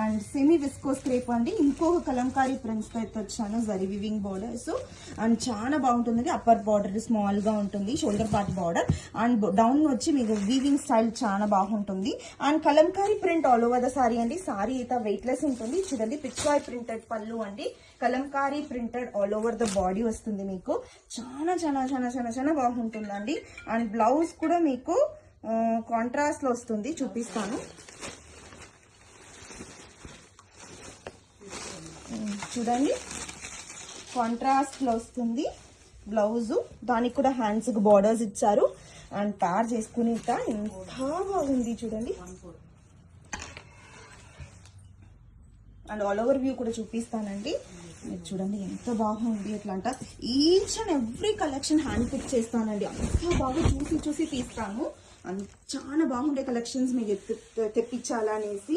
And semi viscose crepe అండి. ఇంకొక Kalamkari prints తో అయితే వచ్చాను, జరీ వివింగ్ బార్డర్స్. అండ్ చాలా బాగుంటుంది. అప్పర్ బార్డర్ స్మాల్ గా ఉంటుంది, shoulder part border. And down వచ్చి మీకు వీవింగ్ స్టైల్ చాలా బాగుంటుంది. And Kalamkari print all over the sorry అండి. సారీ అయితే వెయిట్ లెస్ ఉంటుంది. చూడండి పిచ్వాయ్ ప్రింటెడ్ పళ్ళు అండి, Kalamkari printed all over the body వస్తుంది మీకు. చాలా చాలా చాలా చాలా చాలా బాగుంటుందండి. అండ్ బ్లౌజ్ కూడా మీకు కాంట్రాస్ట్ లో వస్తుంది, చూపిస్తాను. చూడండి కాంట్రాస్ట్ లో వస్తుంది బ్లౌజ్. దానికి కూడా హ్యాండ్స్ కి బార్డర్స్ ఇచ్చారు. అండ్ పేర్ చేసుకుని ఎంత బాగుంది చూడండి. అండ్ ఆల్ ఓవర్ వ్యూ కూడా చూపిస్తానండి. మీరు చూడండి ఎంత బాగుంది. ఎట్లా అంట each and every collection hand pick చేస్తానండి. అంత బాగా చూసి చూసి తీస్తాను. చాలా బాగుండే కలెక్షన్స్ మీకు తెప్పించాలనేసి